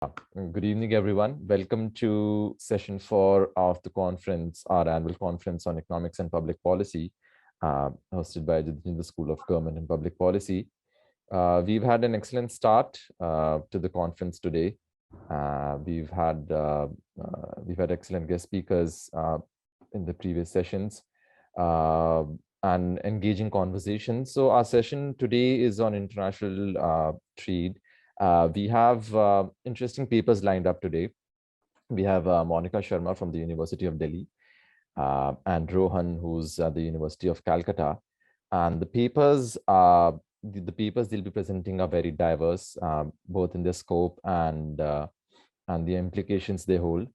Good evening, everyone. Welcome to session 4 of the conference, our annual conference on economics and public policy, hosted by the Jindal School of Government and Public Policy. We've had an excellent start to the conference today. We've had excellent guest speakers in the previous sessions and engaging conversations. So our session today is on international trade. We have interesting papers lined up today. We have Monica Sharma from the University of Delhi and Rohan, who's at the University of Calcutta. And the papers they'll be presenting are very diverse, both in their scope and the implications they hold.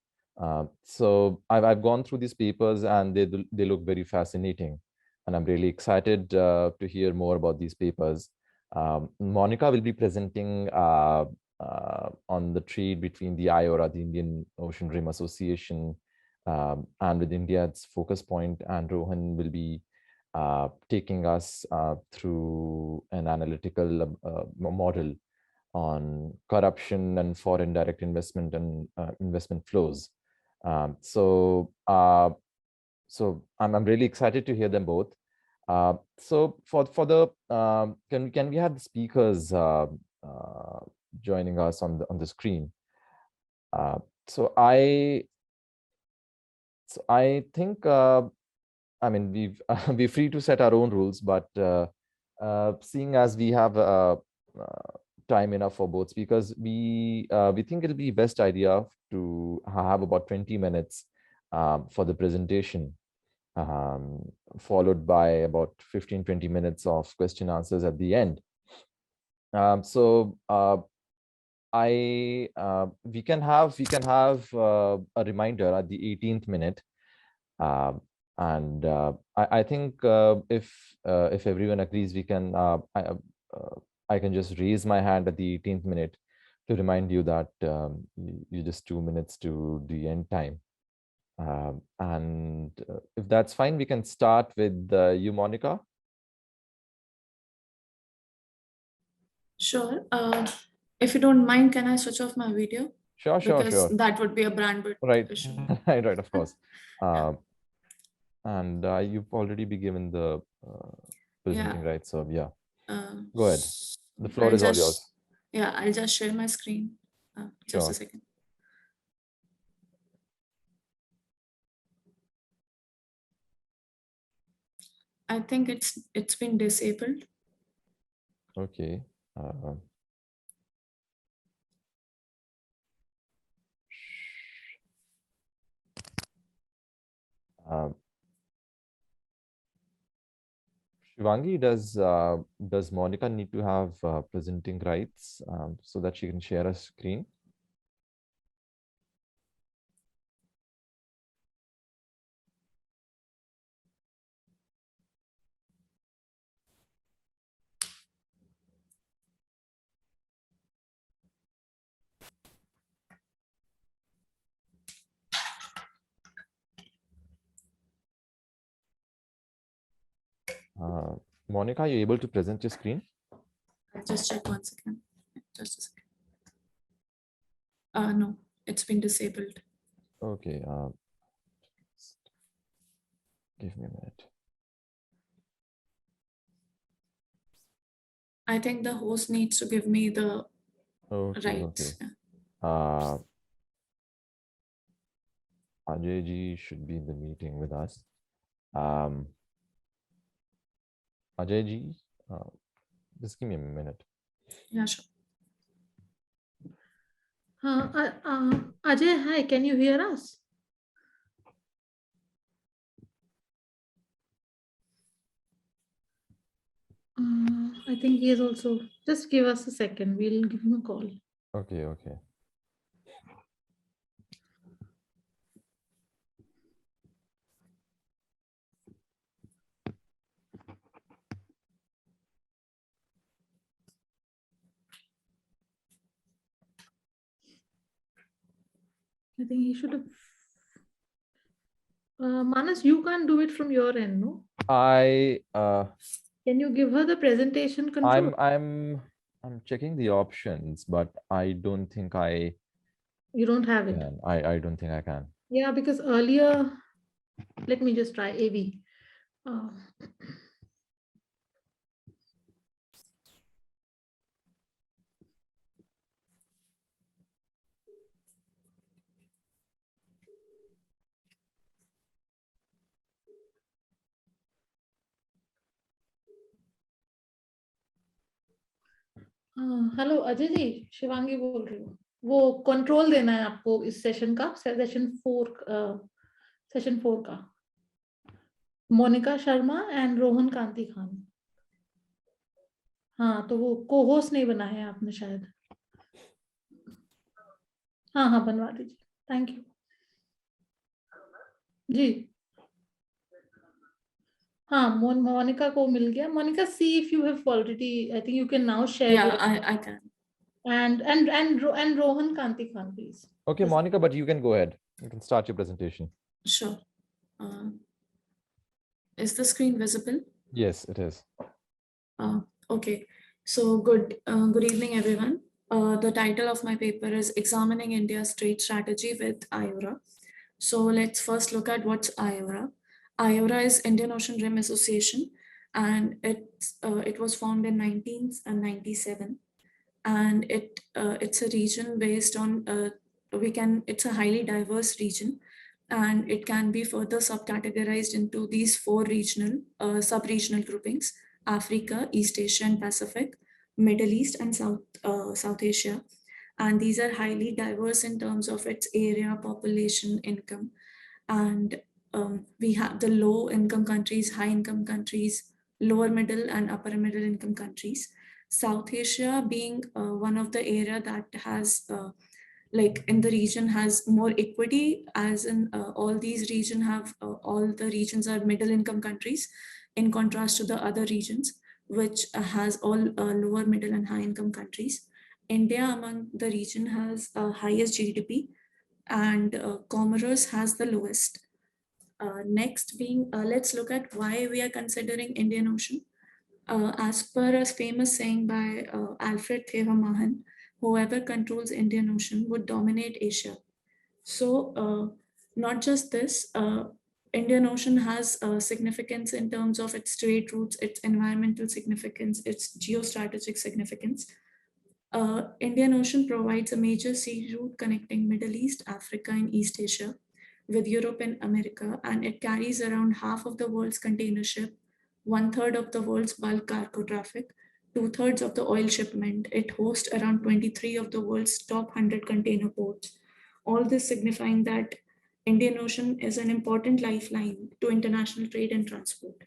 So I've gone through these papers and they look very fascinating. And I'm really excited to hear more about these papers. Monica will be presenting on the trade between the IORA, the Indian Ocean Rim Association, and with India's focus point, and Rohan will be taking us through an analytical model on corruption and foreign direct investment and investment flows. So I'm really excited to hear them both. So for the can we have the speakers joining us on the screen? So I think I mean we're free to set our own rules, but seeing as we have time enough for both speakers, we think it'll be best idea to have about 20 minutes for the presentation. Followed by about 15-20 minutes of question answers at the end. We can have a reminder at the 18th minute, and I think if everyone agrees, we can I can just raise my hand at the 18th minute to remind you that you just 2 minutes to the end time. And if that's fine, we can start with you, Monica. Sure. If you don't mind, can I switch off my video? Sure. Because that would be a bandwidth issue. Right, of course. And you've already been given the presenting, right? So yeah, go ahead. The floor is all yours. Yeah, I'll just share my screen. Just a second. I think it's been disabled. Okay. Shivangi, does Monica need to have presenting rights so that she can share a screen? Monica, are you able to present your screen? I'll just check once again. Just a second. No, it's been disabled. Okay. Give me a minute. I think the host needs to give me the rights. Okay. Ajay ji should be in the meeting with us. Ajay ji, just give me a minute. Yeah, sure. Ajay, hi, can you hear us? I think he is also, just give us a second, we'll give him a call. Okay. I think he should have. Manas, you can't do it from your end, no? Can you give her the presentation control? I'm checking the options, but I don't think I You don't have it. Yeah, I don't think I can. Yeah, because earlier, let me just try AV. Uh, hello Ajay ji, Shivangi बोल रही हूँ। वो control देना है आपको इस session का, session 4 का। मोनिका शर्मा एंड रोहन कांति खान। हाँ, तो वो को होस्ट नहीं बना है आपने शायद। हाँ हाँ, बनवा दीजिए, थैंक यू जी। हाँ, मोनिका को मिल गया। Monica, see if you have already, I think you can now share. Yeah, I can. And Rohan Kanti Khan, please. Okay, Monica, but you can go ahead. You can start your presentation. Sure. Is the screen visible? Yes, it is. Okay. So good evening, everyone. The title of my paper is Examining India's Trade Strategy with IORA. So let's first look at what's IORA. IORA is Indian Ocean Rim Association, and it was formed in 1997, and it's a region based on it's a highly diverse region, and it can be further subcategorized into these 4 regional sub-regional groupings: Africa, East Asia and Pacific, Middle East and South Asia. And these are highly diverse in terms of its area, population, income. And we have the low income countries, high income countries, lower middle and upper middle income countries. South Asia being one of the area that has like in the region has more equity, as in all these region have all the regions are middle income countries, in contrast to the other regions which has all lower middle and high income countries. India among the region has highest GDP, and Comoros has the lowest. Next being, let's look at why we are considering Indian Ocean. As per a famous saying by Alfred Theodor Mahan, whoever controls Indian Ocean would dominate Asia. So not just this, Indian Ocean has significance in terms of its trade routes, its environmental significance, its geostrategic significance. Indian Ocean provides a major sea route connecting Middle East, Africa, and East Asia with Europe and America, and it carries around half of the world's container ship, 1/3 of the world's bulk cargo traffic, 2/3 of the oil shipment. It hosts around 23 of the world's top 100 container ports. All this signifying that Indian Ocean is an important lifeline to international trade and transport.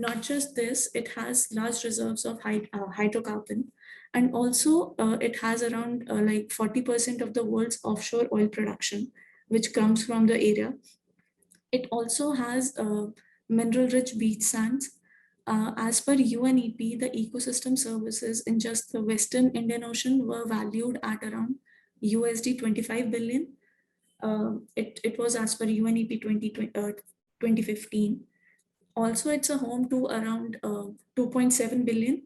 Not just this, it has large reserves of hydrocarbon, and also it has around like 40% of the world's offshore oil production, which comes from the area. It also has mineral-rich beach sands. As per UNEP, the ecosystem services in just the Western Indian Ocean were valued at around USD 25 billion. It was as per UNEP 2015. Also, it's a home to around 2.7 billion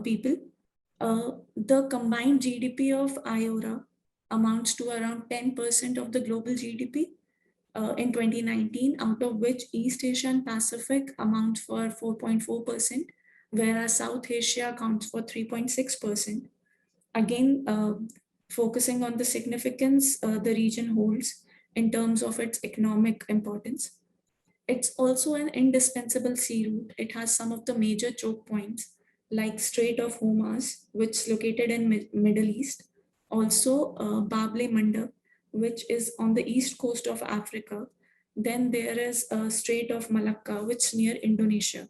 people. The combined GDP of IORA amounts to around 10% of the global GDP in 2019, out of which East Asia and Pacific amount for 4.4%, whereas South Asia accounts for 3.6%. Again, focusing on the significance the region holds in terms of its economic importance. It's also an indispensable sea route. It has some of the major choke points like Strait of Hormuz, which is located in Middle East. Also Bab el Mandeb, which is on the east coast of Africa. Then there is Strait of Malacca, which is near Indonesia.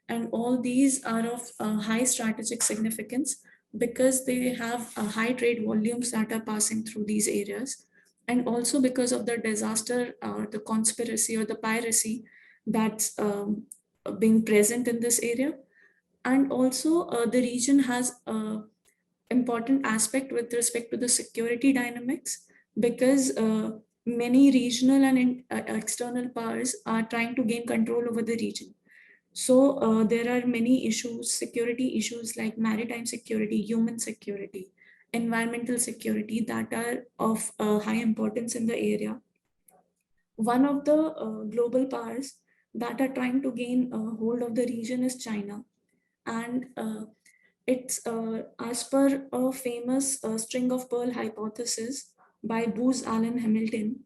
And all these are of high strategic significance because they have high trade volumes that are passing through these areas. And also because of the disaster, the conspiracy or the piracy that's being present in this area. And also the region has an important aspect with respect to the security dynamics, because many regional and external powers are trying to gain control over the region. So there are many issues, security issues like maritime security, human security, environmental security that are of high importance in the area. One of the global powers that are trying to gain hold of the region is China. And it's as per a famous string of pearl hypothesis by Booz Allen Hamilton.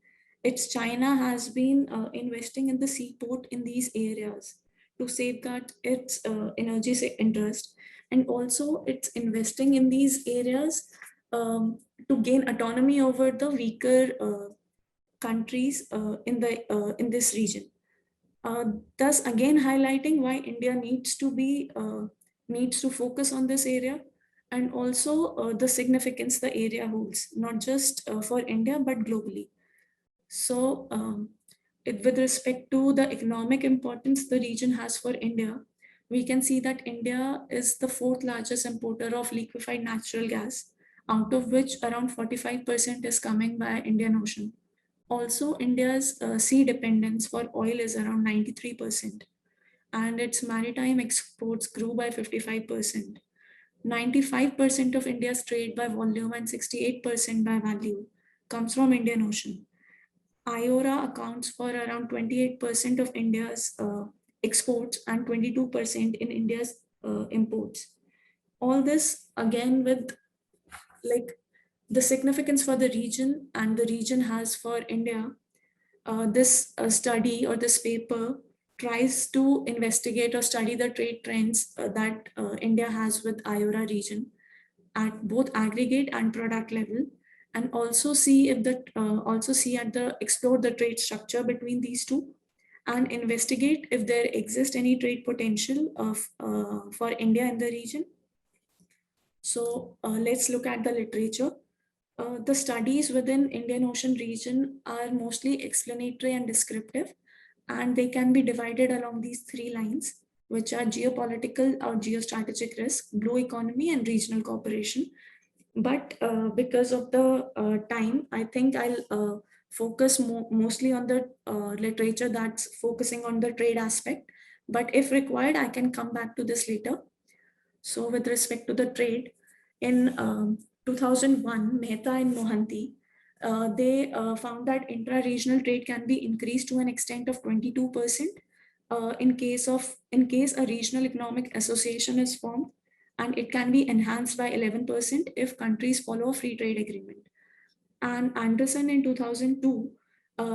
It's China has been investing in the seaport in these areas to safeguard its energy interest, and also it's investing in these areas to gain autonomy over the weaker countries in this region. Thus, again highlighting why India needs to focus on this area, and also the significance the area holds, not just for India but globally. So, with respect to the economic importance the region has for India, we can see that India is the fourth largest importer of liquefied natural gas, out of which around 45% is coming by Indian Ocean. Also, India's sea dependence for oil is around 93%, and its maritime exports grew by 55%. 95% of India's trade by volume and 68% by value comes from Indian Ocean. IORA accounts for around 28% of India's exports and 22% in India's imports. All this again with like the significance for the region and the region has for India. This study or this paper tries to investigate or study the trade trends that India has with IORA region at both aggregate and product level, and also see if the explore the trade structure between these two, and investigate if there exists any trade potential of for India in the region. So let's look at the literature. The studies within Indian Ocean region are mostly explanatory and descriptive, and they can be divided along these three lines, which are geopolitical or geostrategic risk, blue economy, and regional cooperation. But because of the time, I think I'll focus mostly on the literature that's focusing on the trade aspect. But if required, I can come back to this later. So with respect to the trade, in 2001, Mehta and Mohanty, they found that intra-regional trade can be increased to an extent of 22% in case a regional economic association is formed, and it can be enhanced by 11% if countries follow a free trade agreement. And Anderson in 2002,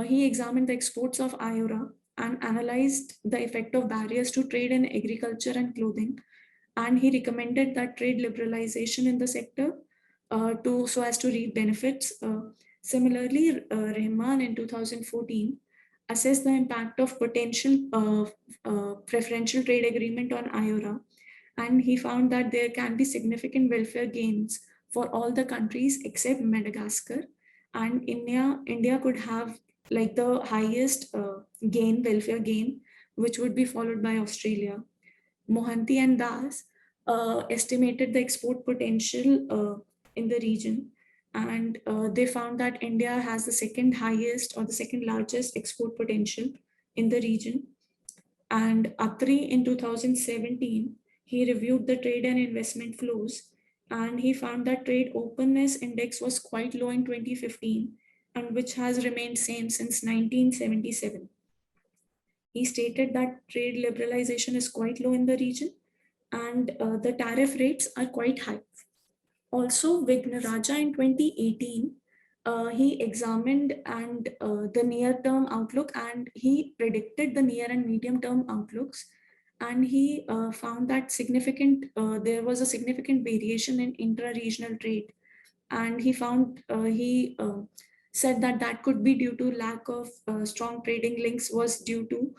he examined the exports of IORA and analyzed the effect of barriers to trade in agriculture and clothing, and he recommended that trade liberalization in the sector so as to reap benefits. Similarly, Rahman in 2014 assessed the impact of potential preferential trade agreement on IORA, and he found that there can be significant welfare gains for all the countries except Madagascar, and India could have like the highest welfare gain, which would be followed by Australia. Mohanty and Das estimated the export potential in the region, and they found that India has the second highest or the second largest export potential in the region. And Atri in 2017, he reviewed the trade and investment flows, and he found that trade openness index was quite low in 2015, and which has remained same since 1977. He stated that trade liberalization is quite low in the region, and the tariff rates are quite high. Also, Vignaraja in 2018, he examined and the near-term outlook, and he predicted the near and medium-term outlooks, and he found that there was a significant variation in intra-regional trade, and he said that could be due to lack of strong trading links, was due to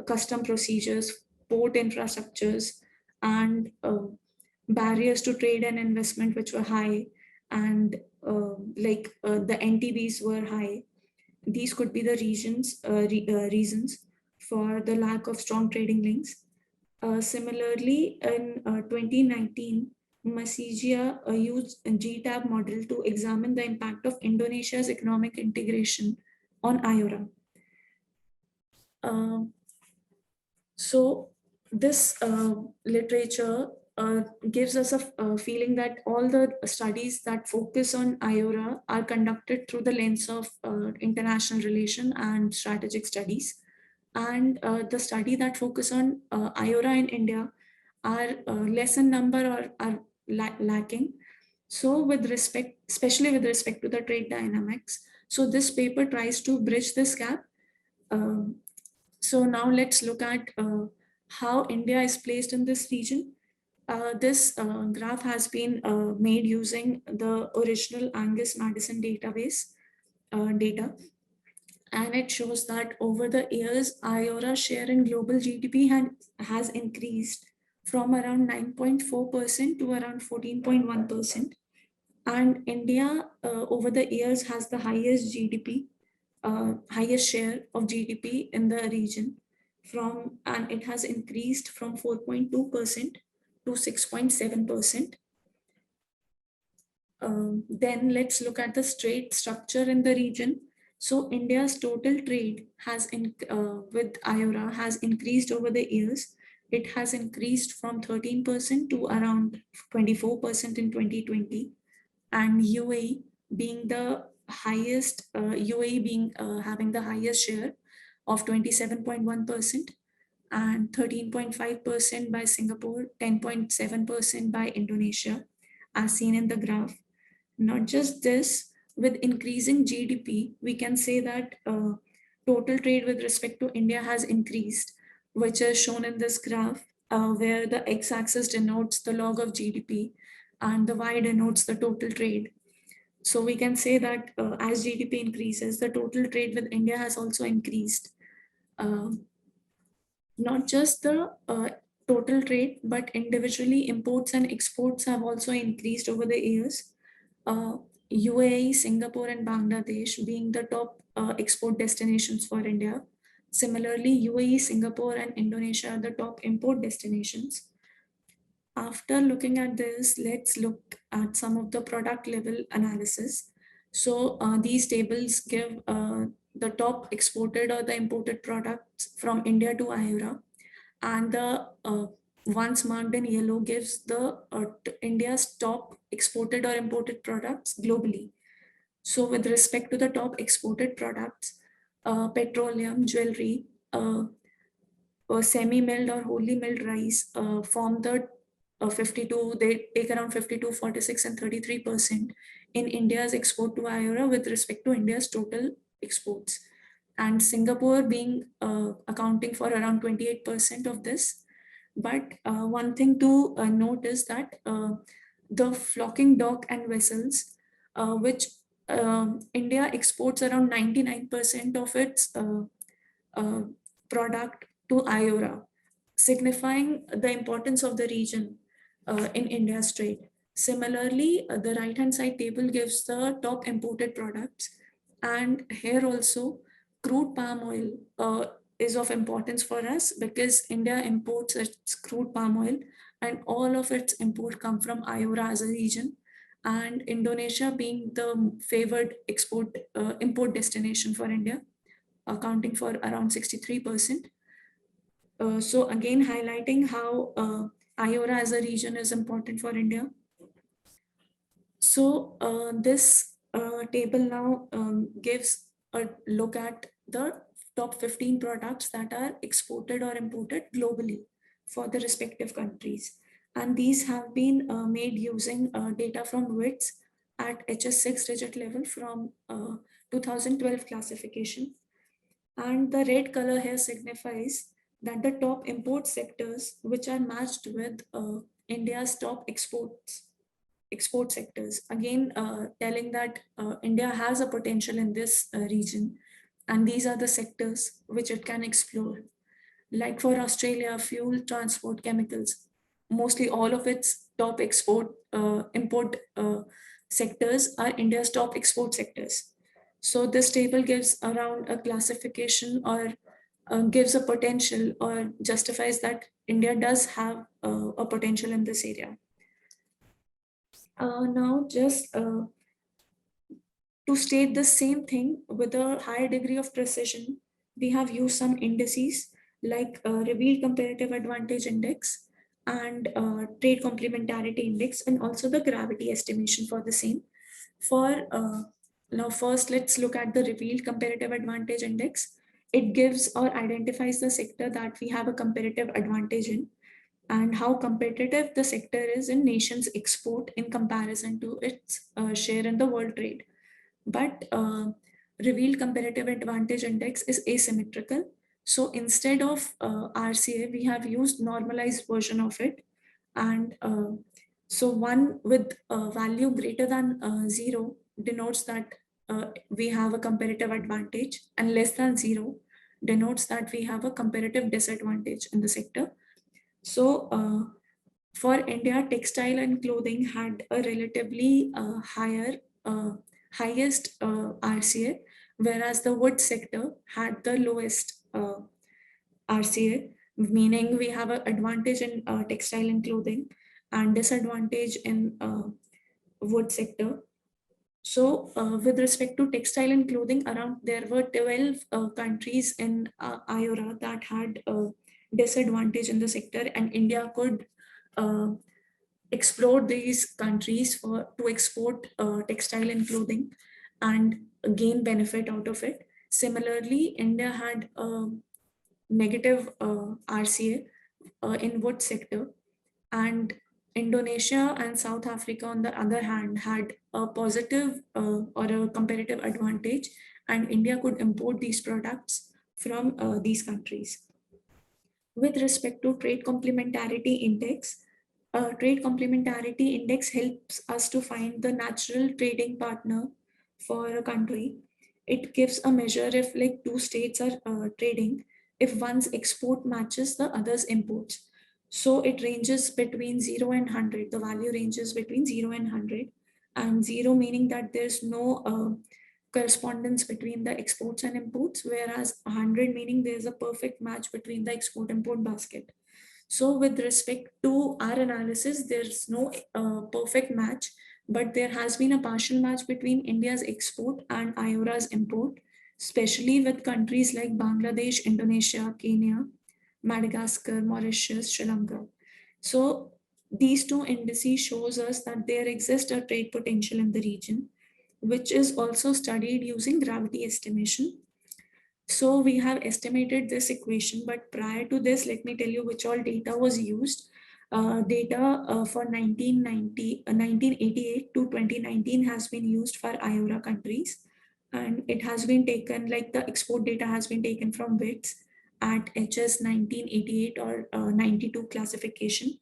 custom procedures, port infrastructures, and barriers to trade and investment which were high, and the NTBs were high. These could be the reasons for the lack of strong trading links. Similarly, in 2019, Masijia used a GTAB model to examine the impact of Indonesia's economic integration on IORA. So this literature gives us a feeling that all the studies that focus on IORA are conducted through the lens of international relation and strategic studies. And the study that focus on IORA in India are less in number or are lacking. So with respect, especially with respect to the trade dynamics, so this paper tries to bridge this gap. So now let's look at how India is placed in this region. This graph has been made using the original Angus Madison database data. And it shows that over the years, IORA share in global GDP has increased from around 9.4% to around 14.1%. And India over the years has the highest GDP, highest share of GDP in the region and it has increased from 4.2% to 6.7%. Then let's look at the trade structure in the region. So India's total trade with IORA has increased over the years. It has increased from 13% to around 24% in 2020. And UAE being the highest, having the highest share of 27.1% and 13.5% by Singapore, 10.7% by Indonesia, as seen in the graph. Not just this, with increasing GDP, we can say that total trade with respect to India has increased, which is shown in this graph, where the x-axis denotes the log of GDP and the y denotes the total trade. So we can say that as GDP increases, the total trade with India has also increased. Not just the total trade, but individually imports and exports have also increased over the years. UAE, Singapore, and Bangladesh being the top export destinations for India. Similarly, UAE, Singapore, and Indonesia are the top import destinations. After looking at this, let's look at some of the product level analysis. So these tables give the top exported or the imported products from India to IORA, and the ones marked in yellow gives the India's top exported or imported products globally. So with respect to the top exported products, petroleum, jewelry, semi-milled or wholly milled rice form the 52, they take around 52, 46 and 33% in India's export to IORA with respect to India's total exports. And Singapore being accounting for around 28% of this. But one thing to note is that the flocking dock and vessels, which India exports around 99% of its product to IORA, signifying the importance of the region in India's trade. Similarly, the right-hand side table gives the top imported products. And here also, crude palm oil is of importance for us because India imports its crude palm oil and all of its import come from IORA as a region, and Indonesia being the favored import destination for India, accounting for around 63%. So again, highlighting how IORA as a region is important for India. So this table now gives a look at the top 15 products that are exported or imported globally for the respective countries. And these have been made using data from WITS at HS 6-digit level from 2012 classification. And the red color here signifies that the top import sectors, which are matched with India's top export sectors, again telling that India has a potential in this region, and these are the sectors which it can explore. Like for Australia, fuel, transport, chemicals, mostly all of its top import sectors are India's top export sectors. So this table gives around a classification or gives a potential or justifies that India does have a potential in this area. Now just to state the same thing with a higher degree of precision, we have used some indices like revealed comparative advantage index and trade complementarity index, and also the gravity estimation for the same. Now first, let's look at the revealed comparative advantage index. It gives or identifies the sector that we have a comparative advantage in, and how competitive the sector is in nation's export in comparison to its share in the world trade. But revealed comparative advantage index is asymmetrical. So instead of RCA, we have used normalized version of it. And so one with a value greater than 0 denotes that we have a comparative advantage, and less than 0 denotes that we have a comparative disadvantage in the sector. So for India, textile and clothing had a relatively highest RCA, whereas the wood sector had the lowest RCA, meaning we have an advantage in textile and clothing and disadvantage in wood sector. So with respect to textile and clothing, there were 12 countries in IORA that had a disadvantage in the sector, and India could explore these countries to export textile and clothing and gain benefit out of it. Similarly, India had a negative RCA in wood sector, and Indonesia and South Africa, on the other hand, had a positive or a comparative advantage, and India could import these products from these countries. With respect to trade complementarity index, trade complementarity index helps us to find the natural trading partner for a country. It gives a measure if like two states are trading, if one's export matches the other's imports. So it ranges between 0 and 100. The value ranges between 0 and 100, and 0 meaning that there's no correspondence between the exports and imports, whereas 100 meaning there's a perfect match between the export import basket. So with respect to our analysis, there's no perfect match, but there has been a partial match between India's export and IORA's import, especially with countries like Bangladesh, Indonesia, Kenya, Madagascar, Mauritius, Sri Lanka. So these two indices shows us that there exists a trade potential in the region, which is also studied using gravity estimation. So we have estimated this equation, but prior to this, let me tell you which all data was used. Data for 1988 to 2019 has been used for IORA countries, and it has been taken, like the export data has been taken from WITS at HS 1988 or 92 classification.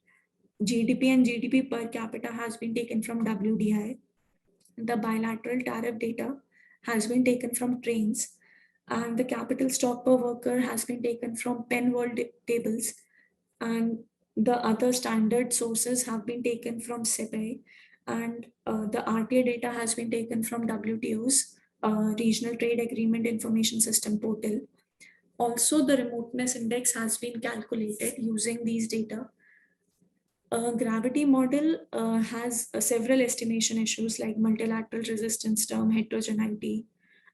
GDP and GDP per capita has been taken from WDI. The bilateral tariff data has been taken from trains, and the capital stock per worker has been taken from Penn World tables, and the other standard sources have been taken from CEPI, and the RTA data has been taken from WTO's Regional Trade Agreement Information System portal. Also, the remoteness index has been calculated using these data. A gravity model has several estimation issues like multilateral resistance term, heterogeneity,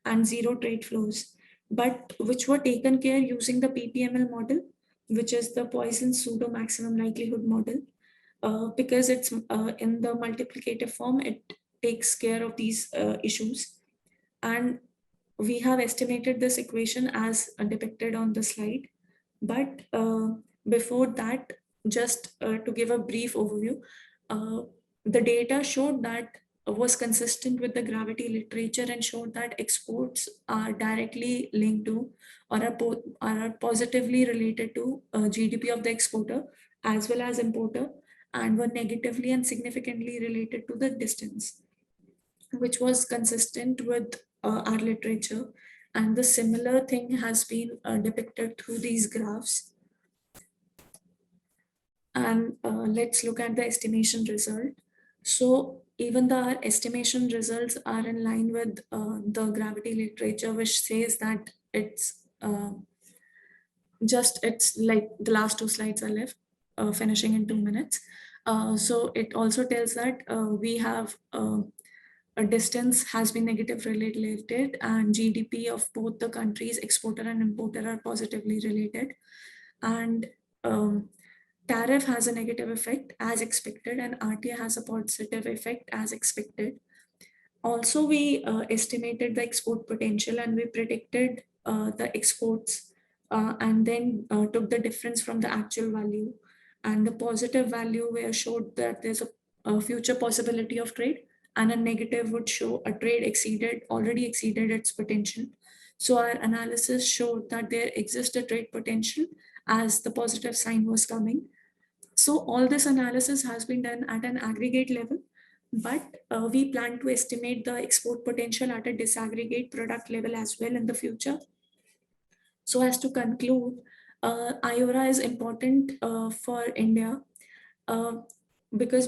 and zero trade flows, but which were taken care using the PPML model, which is the Poisson pseudo maximum likelihood model. Because it's in the multiplicative form, it takes care of these issues. And we have estimated this equation as depicted on the slide. But before that, just to give a brief overview, the data showed that was consistent with the gravity literature and showed that exports are directly linked to or are positively related to GDP of the exporter as well as importer, and were negatively and significantly related to the distance, which was consistent with our literature. And the similar thing has been depicted through these graphs. And let's look at the estimation result. So even though our estimation results are in line with the gravity literature, which says that it's like the last two slides are left, finishing in 2 minutes. So it also tells that we have a distance has been negatively related, and GDP of both the countries, exporter and importer, are positively related. And tariff has a negative effect as expected, and RTA has a positive effect as expected. Also, we estimated the export potential and we predicted the exports and then took the difference from the actual value. And the positive value where showed that there's a future possibility of trade, and a negative would show a trade already exceeded its potential. So our analysis showed that there exists a trade potential as the positive sign was coming. So all this analysis has been done at an aggregate level, but we plan to estimate the export potential at a disaggregate product level as well in the future. So as to conclude, IORA is important for India because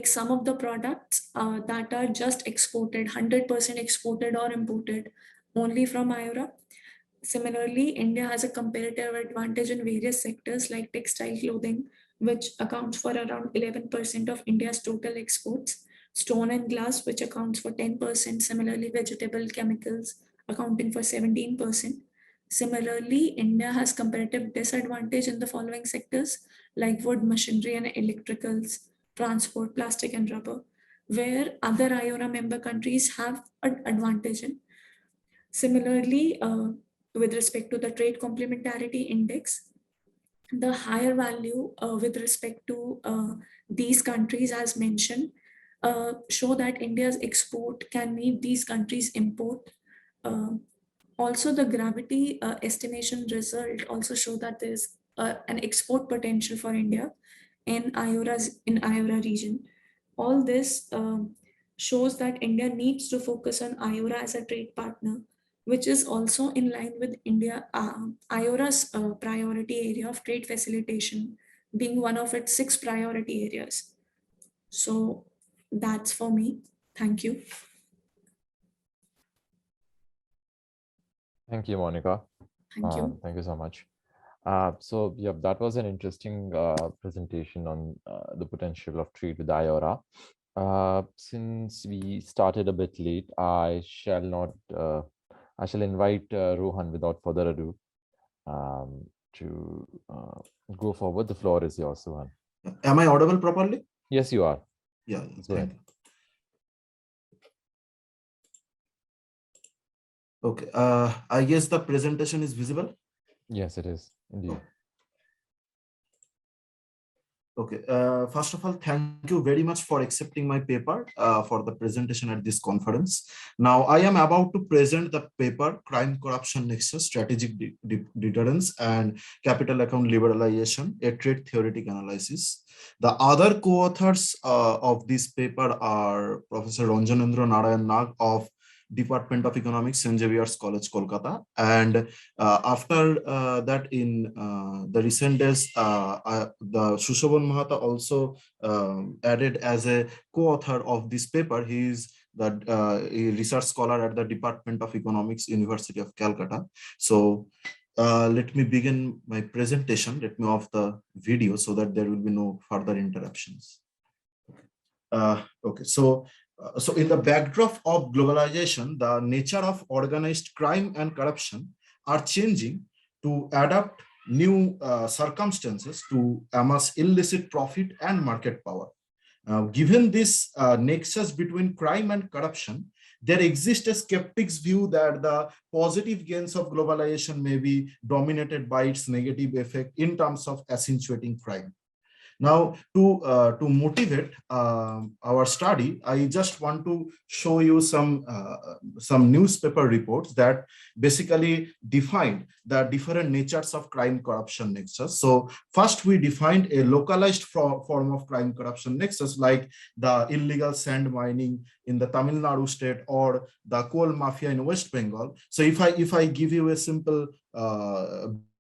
some of the products that are just exported, 100% exported or imported only from IORA. Similarly, India has a comparative advantage in various sectors like textile clothing, which accounts for around 11% of India's total exports, stone and glass, which accounts for 10%, similarly, vegetable chemicals accounting for 17%. Similarly, India has comparative disadvantage in the following sectors like wood, machinery, and electricals, transport, plastic, and rubber, where other IORA member countries have an advantage in. Similarly, with respect to the trade complementarity index, the higher value with respect to these countries as mentioned show that India's export can meet these countries' import. Also, the gravity estimation result also show that there's an export potential for India in IORA region. All this shows that India needs to focus on IORA as a trade partner, which is also in line with IORA's priority area of trade facilitation, being one of its 6 priority areas. So that's for me. Thank you. Thank you, Monica. Thank you. Thank you so much. So yeah, that was an interesting presentation on the potential of trade with IORA. Since we started a bit late, I shall invite Rohan without further ado to go forward. The floor is yours, Rohan. Am I audible properly? Yes, you are. Yeah, Go ahead. Okay, I guess the presentation is visible. Yes, it is indeed. Okay, first of all, thank you very much for accepting my paper for the presentation at this conference. Now, I am about to present the paper, Crime, Corruption, Nexus, Strategic Deterrence and Capital Account Liberalization, a Trade Theoretic Analysis. The other co-authors of this paper are Professor Ranjanendra Narayan Nag of Department of Economics, St. Xavier's College, Kolkata. And after that, in the recent days, the Sushovan Mahata also added as a co-author of this paper. He is a research scholar at the Department of Economics, University of Calcutta. So let me begin my presentation. Let me off the video so that there will be no further interruptions. Okay, so in the backdrop of globalization, the nature of organized crime and corruption are changing to adapt new circumstances to amass illicit profit and market power. Given this nexus between crime and corruption, there exists a skeptic's view that the positive gains of globalization may be dominated by its negative effect in terms of accentuating crime. Now, to motivate our study, I just want to show you some newspaper reports that basically define the different natures of crime corruption nexus. So first, we defined a localized form of crime corruption nexus, like the illegal sand mining in the Tamil Nadu state or the coal mafia in West Bengal. So if I give you a simple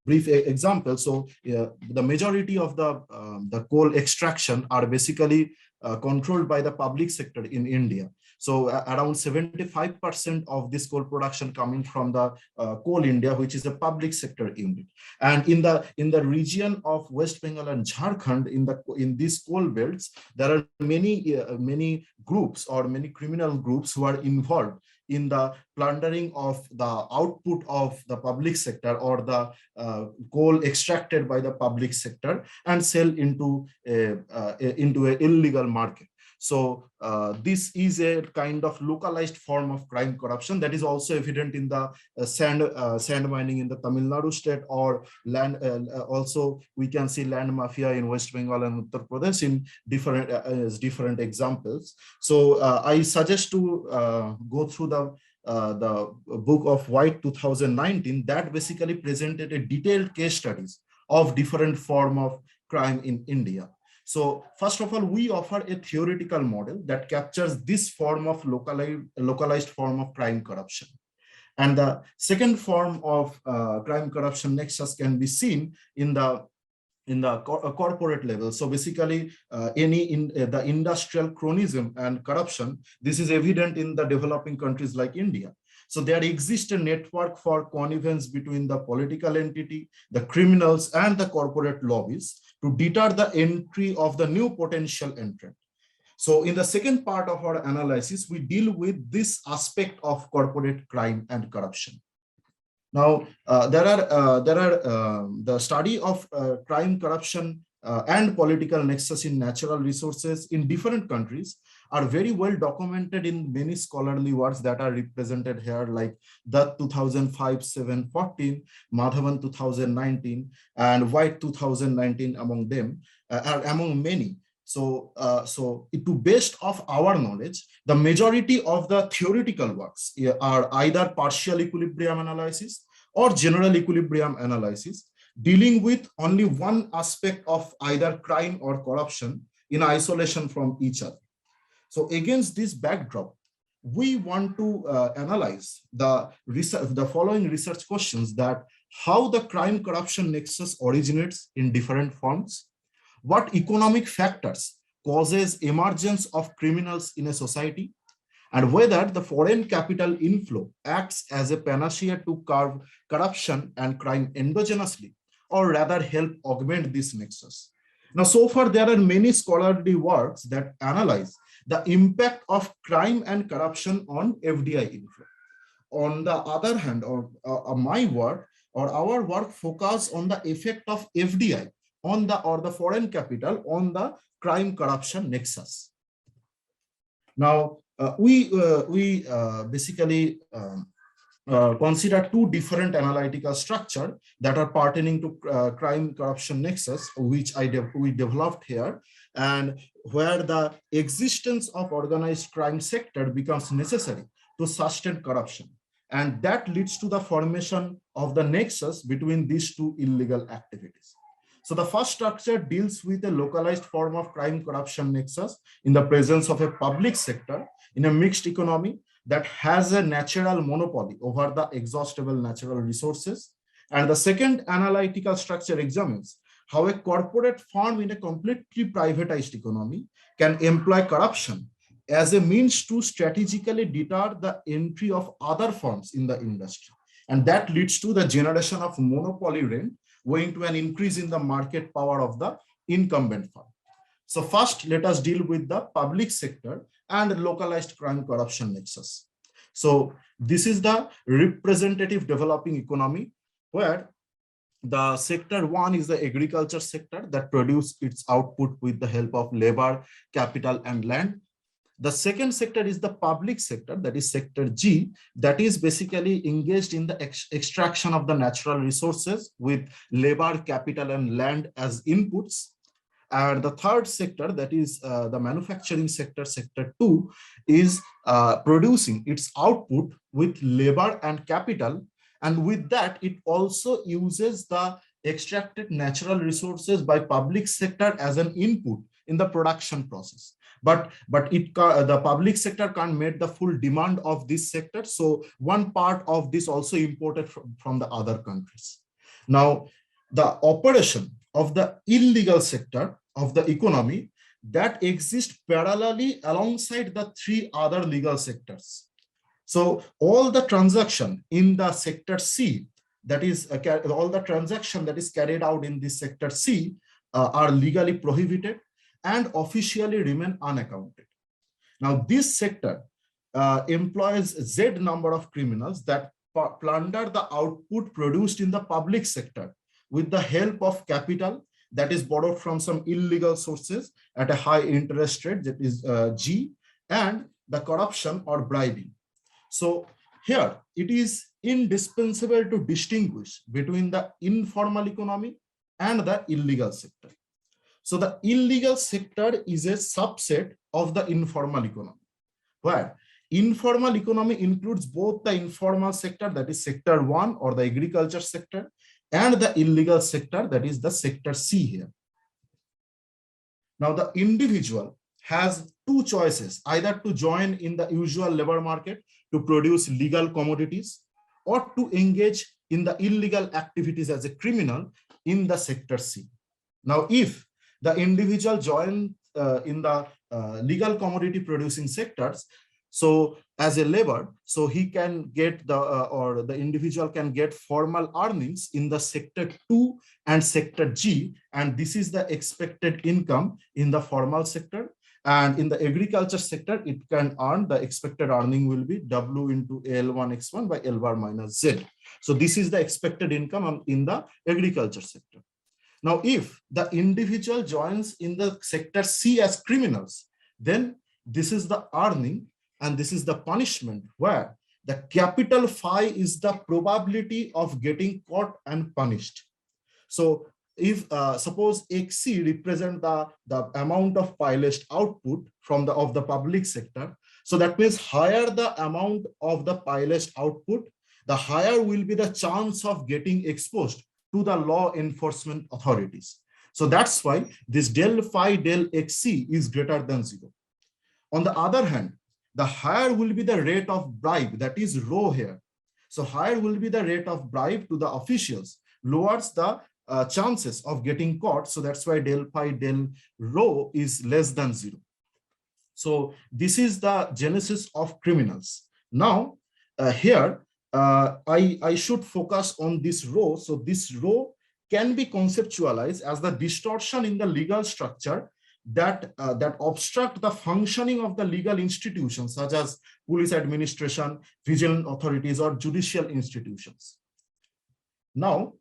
brief example, so the majority of the coal extraction are basically controlled by the public sector in India. So around 75% of this coal production coming from the Coal India, which is a public sector unit. And in the region of West Bengal and Jharkhand, in these coal belts, there are many groups or many criminal groups who are involved in the plundering of the output of the public sector or the coal extracted by the public sector and sell into an illegal market. So this is a kind of localized form of crime corruption that is also evident in the sand mining in the Tamil Nadu state, or land. Also, we can see land mafia in West Bengal and Uttar Pradesh in different as different examples. So I suggest to go through the book of White 2019 that basically presented a detailed case studies of different form of crime in India. So first of all, we offer a theoretical model that captures this form of localized form of crime corruption. And the second form of crime corruption nexus can be seen in the corporate level. So basically, the industrial cronyism and corruption, this is evident in the developing countries like India. So there exists a network for connivance between the political entity, the criminals, and the corporate lobbies to deter the entry of the new potential entrant. So in the second part of our analysis, we deal with this aspect of corporate crime and corruption. Now, there are the study of crime, corruption, and political nexus in natural resources in different countries are very well documented in many scholarly works that are represented here, like Dutt 2005-7-14, Madhavan 2019, and White 2019 among them, are among many. So, to best of our knowledge, the majority of the theoretical works are either partial equilibrium analysis or general equilibrium analysis, dealing with only one aspect of either crime or corruption in isolation from each other. So against this backdrop, we want to analyze the following research questions: that how the crime corruption nexus originates in different forms, what economic factors causes emergence of criminals in a society, and whether the foreign capital inflow acts as a panacea to curb corruption and crime endogenously, or rather help augment this nexus. Now, so far, there are many scholarly works that analyze the impact of crime and corruption on FDI inflow. On the other hand, my work or our work focus on the effect of FDI on the foreign capital on the crime corruption nexus. Now, we basically consider two different analytical structures that are pertaining to crime corruption nexus, which we developed here, and where the existence of organized crime sector becomes necessary to sustain corruption. And that leads to the formation of the nexus between these two illegal activities. So the first structure deals with a localized form of crime corruption nexus in the presence of a public sector in a mixed economy that has a natural monopoly over the exhaustible natural resources. And the second analytical structure examines how a corporate firm in a completely privatized economy can employ corruption as a means to strategically deter the entry of other firms in the industry. And that leads to the generation of monopoly rent, going to an increase in the market power of the incumbent firm. So first, let us deal with the public sector and localized crime corruption nexus. So this is the representative developing economy, where the sector one is the agriculture sector that produces its output with the help of labor, capital, and land. The second sector is the public sector, that is sector G, that is basically engaged in the extraction of the natural resources with labor, capital, and land as inputs. And the third sector, that is the manufacturing sector, sector 2, is producing its output with labor and capital. And with that, it also uses the extracted natural resources by public sector as an input in the production process. But the public sector can't meet the full demand of this sector. So one part of this also imported from the other countries. Now, the operation of the illegal sector of the economy that exists parallelly alongside the three other legal sectors. So all the transaction in the sector C, that is all the transaction that is carried out in this sector C are legally prohibited and officially remain unaccounted. Now, this sector employs Z number of criminals that plunder the output produced in the public sector with the help of capital that is borrowed from some illegal sources at a high interest rate, that is G, and the corruption or bribing. So here it is indispensable to distinguish between the informal economy and the illegal sector. So the illegal sector is a subset of the informal economy, where informal economy includes both the informal sector, that is sector 1 or the agriculture sector, and the illegal sector, that is the sector C here. Now the individual has two choices, either to join in the usual labor market to produce legal commodities, or to engage in the illegal activities as a criminal in the sector C. Now if the individual joins in the legal commodity producing sectors, so as a labor, so he can get the or the individual can get formal earnings in the sector 2 and sector G, and this is the expected income in the formal sector. And in the agriculture sector, it can earn, the expected earning will be W into L1X1 by L bar minus Z. So this is the expected income in the agriculture sector. Now, if the individual joins in the sector C as criminals, then this is the earning and this is the punishment, where the capital phi is the probability of getting caught and punished. So if suppose XC represent the amount of piled output from the public sector, so that means higher the amount of the piled output, the higher will be the chance of getting exposed to the law enforcement authorities. So that's why this del phi del XC is greater than 0. On the other hand, the higher will be the rate of bribe, that is rho here. So higher will be the rate of bribe to the officials, lowers the chances of getting caught. So that's why del phi del rho is less than 0. So this is the genesis of criminals. Now here I should focus on this rho. So this rho can be conceptualized as the distortion in the legal structure that obstruct the functioning of the legal institutions, such as police administration, vigilant authorities, or judicial institutions. Now,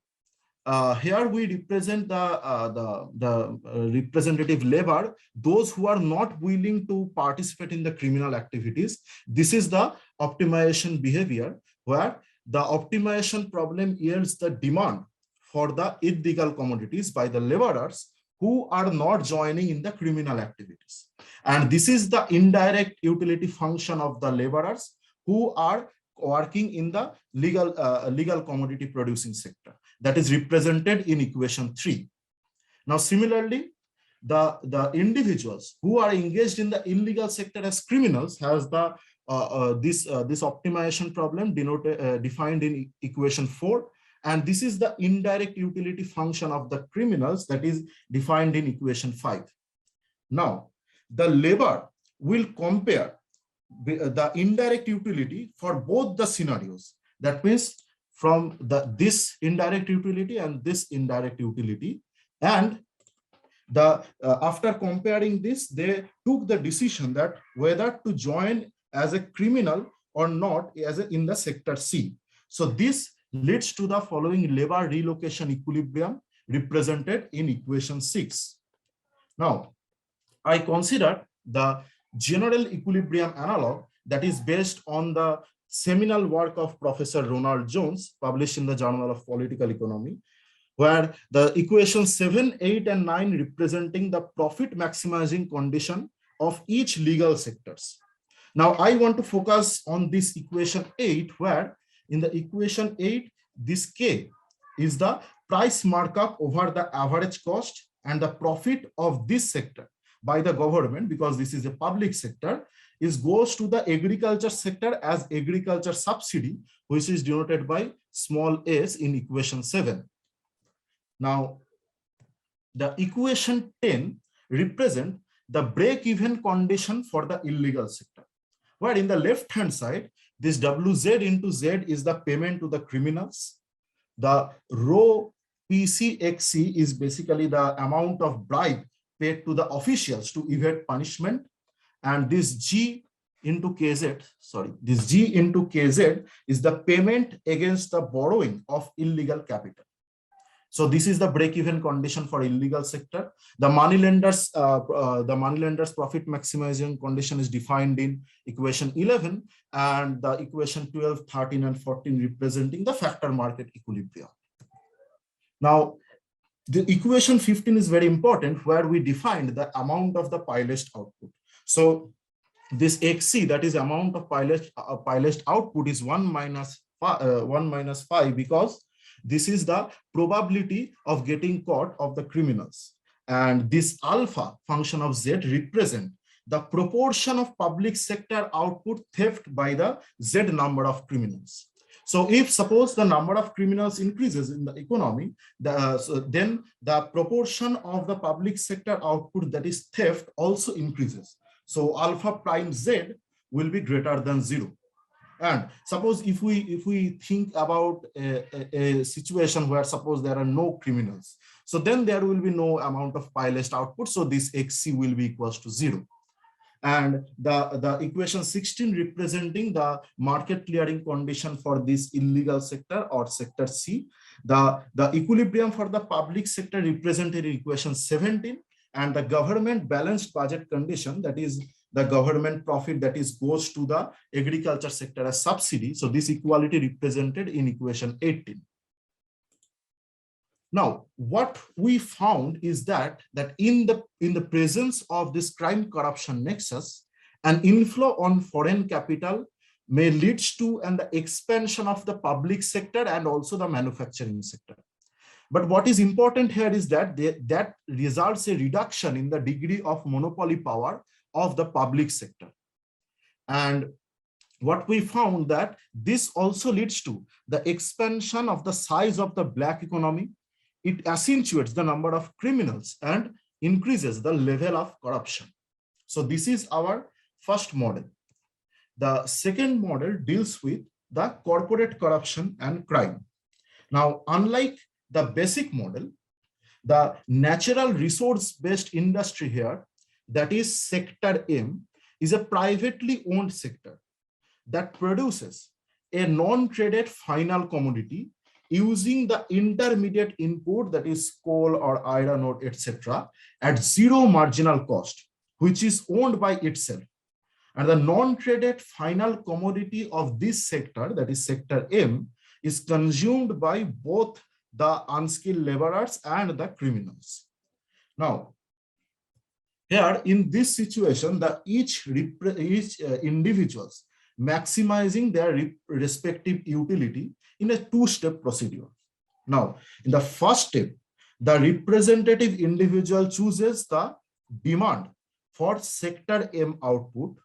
here we represent the representative labor, those who are not willing to participate in the criminal activities. This is the optimization behavior, where the optimization problem yields the demand for the illegal commodities by the laborers who are not joining in the criminal activities. And this is the indirect utility function of the laborers who are working in the legal commodity producing sector, that is represented in equation 3. Now, similarly, the individuals who are engaged in the illegal sector as criminals has the this optimization problem defined in equation 4. And this is the indirect utility function of the criminals that is defined in equation 5. Now, the labor will compare the indirect utility for both the scenarios. That means from this indirect utility and this indirect utility. And after comparing this, they took the decision that whether to join as a criminal or not in the sector C. So this leads to the following labor relocation equilibrium represented in equation 6. Now, I consider the general equilibrium analog that is based on the seminal work of Professor Ronald Jones, published in the Journal of Political Economy, where the equations 7, 8, and 9 representing the profit maximizing condition of each legal sectors. Now, I want to focus on this equation 8, where in the equation 8, this K is the price markup over the average cost and the profit of this sector by the government, because this is a public sector, goes to the agriculture sector as agriculture subsidy, which is denoted by small s in equation 7. Now, the equation 10 represent the break-even condition for the illegal sector, where in the left-hand side, this WZ into Z is the payment to the criminals. The rho PCXC is basically the amount of bribe paid to the officials to evade punishment. And this G into KZ, sorry, this G into KZ is the payment against the borrowing of illegal capital. So this is the break-even condition for illegal sector. The moneylenders profit maximization condition is defined in equation 11, and the equation 12, 13, and 14 representing the factor market equilibrium. Now, the equation 15 is very important, where we defined the amount of the pilot output. So this XC, that is amount of pilot output, is 1 minus 5, because this is the probability of getting caught of the criminals. And this alpha function of Z represent the proportion of public sector output theft by the Z number of criminals. So if suppose the number of criminals increases in the economy, then the proportion of the public sector output, that is theft, also increases. So alpha prime Z will be greater than 0. And suppose if we think about a situation where suppose there are no criminals, so then there will be no amount of pilot output. So this XC will be equals to 0. And the equation 16 representing the market clearing condition for this illegal sector or sector C. The equilibrium for the public sector represented in equation 17, and the government balanced budget condition, that is the government profit that is goes to the agriculture sector as subsidy. So this equality represented in equation 18. Now, what we found is that in the presence of this crime corruption nexus, an inflow on foreign capital may lead to the expansion of the public sector and also the manufacturing sector. But what is important here is that that results a reduction in the degree of monopoly power of the public sector. And what we found that this also leads to the expansion of the size of the black economy. It accentuates the number of criminals and increases the level of corruption. So this is our first model. The second model deals with the corporate corruption and crime. Now, unlike the basic model, the natural resource-based industry here, that is sector M, is a privately owned sector that produces a non-traded final commodity using the intermediate input, that is coal or iron ore, etc., at zero marginal cost, which is owned by itself. And the non-traded final commodity of this sector, that is sector M, is consumed by both the unskilled laborers and the criminals. Now, here in this situation, each individuals maximizing their respective utility in a two-step procedure. Now, in the first step, the representative individual chooses the demand for sector M output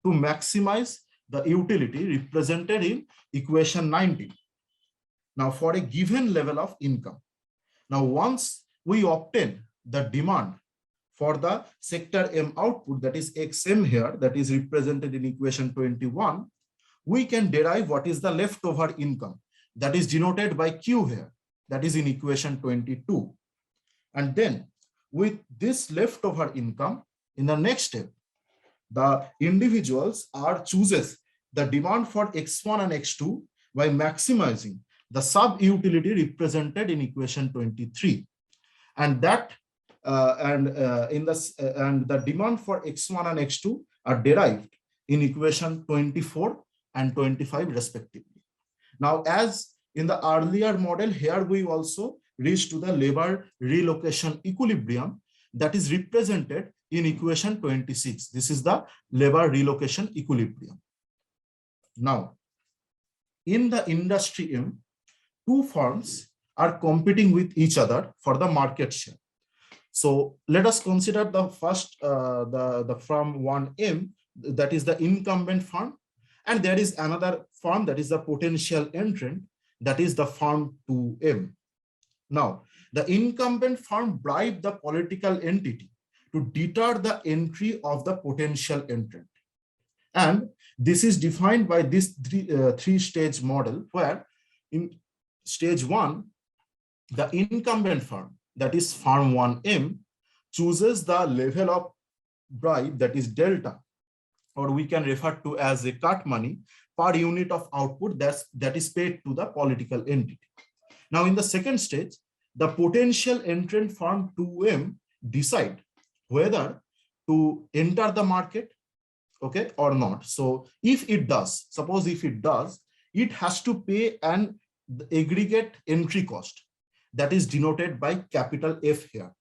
to maximize the utility represented in equation 19. Now, for a given level of income. Now, once we obtain the demand for the sector M output, that is XM here, that is represented in equation 21, we can derive what is the leftover income, that is denoted by Q here, that is in equation 22. And then with this leftover income, in the next step, the individuals chooses the demand for X1 and X2 by maximizing the sub-utility represented in equation 23. And that the demand for X1 and X2 are derived in equation 24 and 25 respectively. Now, as in the earlier model, here we also reach to the labor relocation equilibrium that is represented in equation 26. This is the labor relocation equilibrium. Now, in the industry M, two firms are competing with each other for the market share. So let us consider the first, the firm 1M, that is the incumbent firm, and there is another firm that is the potential entrant, that is the firm 2M. Now, the incumbent firm bribed the political entity to deter the entry of the potential entrant. And this is defined by this three-stage model, where in stage 1, the incumbent firm, that is firm 1M, chooses the level of bribe, that is delta, or we can refer to as a cut money per unit of output that is paid to the political entity. Now, in the second stage, the potential entrant firm 2M decide whether to enter the market, okay, or not. So if it does, suppose if it does, it has to pay an aggregate entry cost that is denoted by capital F here,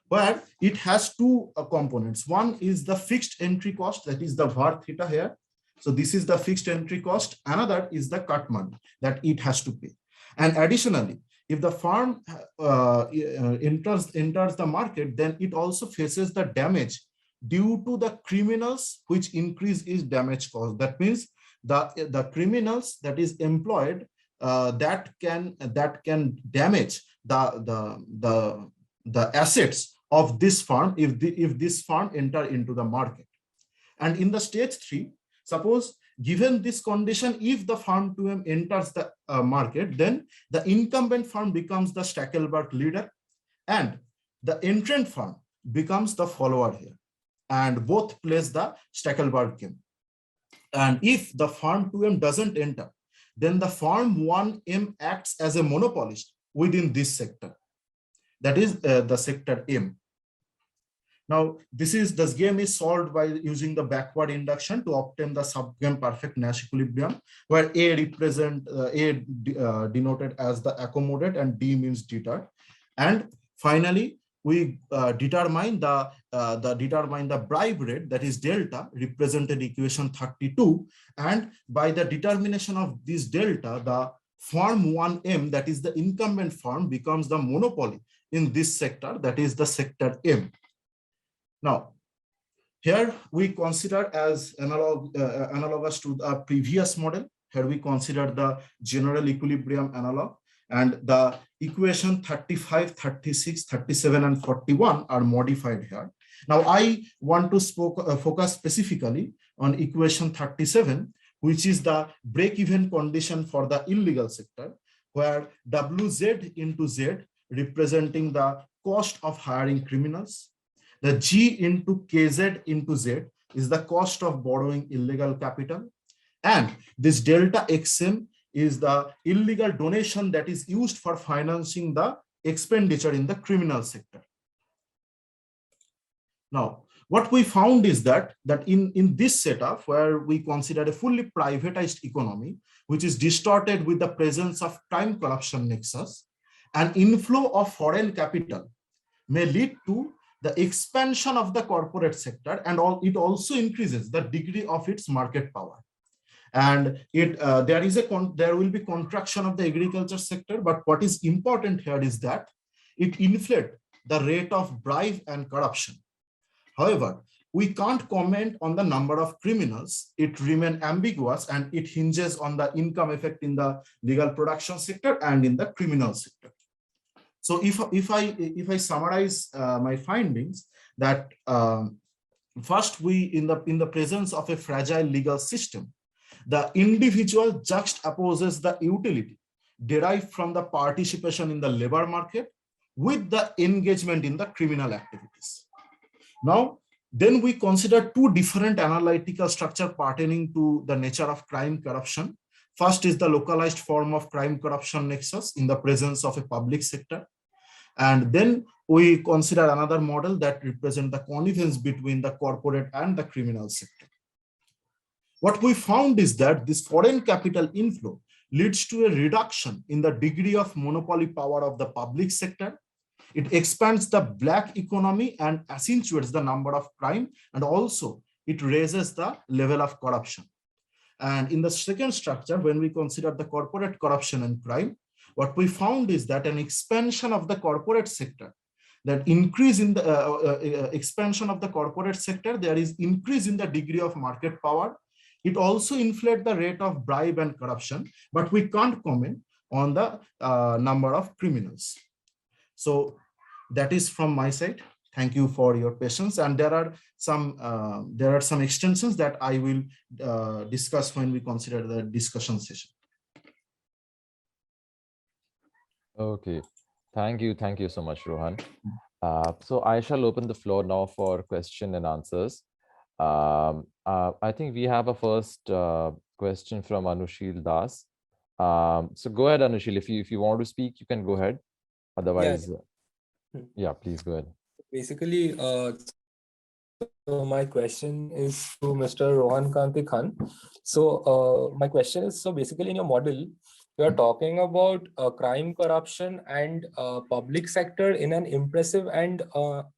where it has two components. One is the fixed entry cost, that is the var theta here. So this is the fixed entry cost. Another is the cut money that it has to pay. And additionally, if the firm enters the market, then it also faces the damage due to the criminals, which increase its damage cost. That means the criminals that is employed that can damage the assets of this firm if this firm enter into the market. And in the stage 3, suppose given this condition, if the firm 2M enters the market, then the incumbent firm becomes the Stackelberg leader and the entrant firm becomes the follower here, and both plays the Stackelberg game. And if the firm 2M doesn't enter, then the firm 1M acts as a monopolist within this sector, that is the sector M. Now, this game is solved by using the backward induction to obtain the subgame perfect Nash equilibrium, where A represent denoted as the accommodate and D means deter. And finally, we determine the bribe rate, that is delta, represented equation 32. And by the determination of this delta, the firm 1M, that is the incumbent firm, becomes the monopoly in this sector, that is the sector M. Now, here we consider as analogous to the previous model. Here we consider the general equilibrium analog, and the equation 35, 36, 37, and 41 are modified here. Now, I want to focus specifically on equation 37, which is the break-even condition for the illegal sector, where WZ into Z representing the cost of hiring criminals. The G into KZ into Z is the cost of borrowing illegal capital. And this delta XM is the illegal donation that is used for financing the expenditure in the criminal sector. Now, what we found is that in this setup, where we consider a fully privatized economy, which is distorted with the presence of crime corruption nexus, an inflow of foreign capital may lead to the expansion of the corporate sector, and it also increases the degree of its market power. And there will be contraction of the agriculture sector, but what is important here is that it inflates the rate of bribe and corruption. However, we can't comment on the number of criminals. It remains ambiguous, and it hinges on the income effect in the legal production sector and in the criminal sector. So if I summarize my findings, that first, in the presence of a fragile legal system, the individual juxtaposes the utility derived from the participation in the labor market with the engagement in the criminal activities. Now, then we consider two different analytical structures pertaining to the nature of crime corruption. First is the localized form of crime corruption nexus in the presence of a public sector. And then we consider another model that represents the connivance between the corporate and the criminal sector. What we found is that this foreign capital inflow leads to a reduction in the degree of monopoly power of the public sector. It expands the black economy and accentuates the number of crime, and also it raises the level of corruption. And in the second structure, when we consider the corporate corruption and crime, what we found is that an expansion of the corporate sector, that increase in the expansion of the corporate sector, there is increase in the degree of market power. It also inflates the rate of bribe and corruption, but we can't comment on the number of criminals. So that is from my side. Thank you for your patience. And there are some extensions that I will discuss when we consider the discussion session. Okay, thank you so much, Rohan. So I shall open the floor now for question and answers. I think we have a first question from Anushil Das. So go ahead, Anushil. If you want to speak, you can go ahead. Otherwise, yeah, please go ahead. Basically, so my question is to Mr. Rohan Kanti Khan. So my question is, so basically in your model, you are talking about crime, corruption, and public sector in an impressive and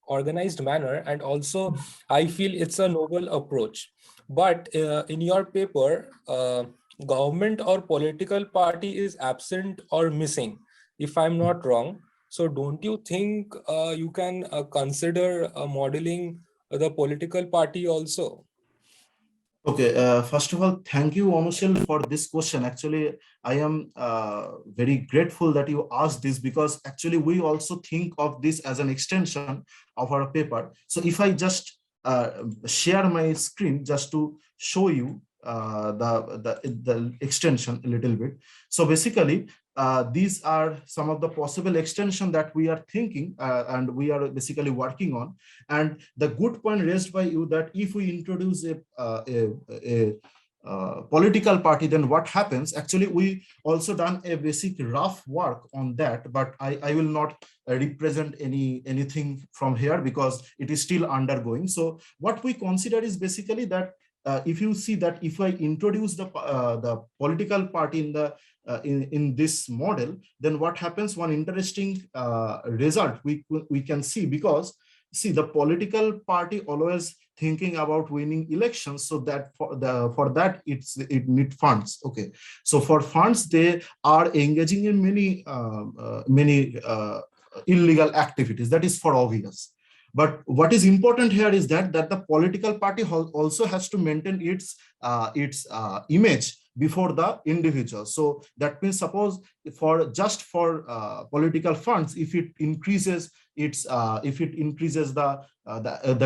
organized manner. And also, I feel it's a noble approach. But in your paper, government or political party is absent or missing, if I'm not wrong. So don't you think you can consider modeling the political party also? Okay, first of all, thank you, Anushil, for this question. Actually, I am very grateful that you asked this, because actually we also think of this as an extension of our paper. So if I just share my screen just to show you the extension a little bit. So basically, these are some of the possible extension that we are thinking and we are basically working on. And the good point raised by you, that if we introduce a political party, then what happens? Actually, we also done a basic rough work on that, but I will not represent anything from here because it is still undergoing. So what we consider is basically that if you see that if I introduce the political party in this model, then what happens? One interesting result we can see, because see, the political party always thinking about winning elections, so that for that it need funds. Okay, so for funds they are engaging in many illegal activities. That is for obvious. But what is important here is that the political party also has to maintain its image before the individual. So that means, suppose for political funds, if it increases the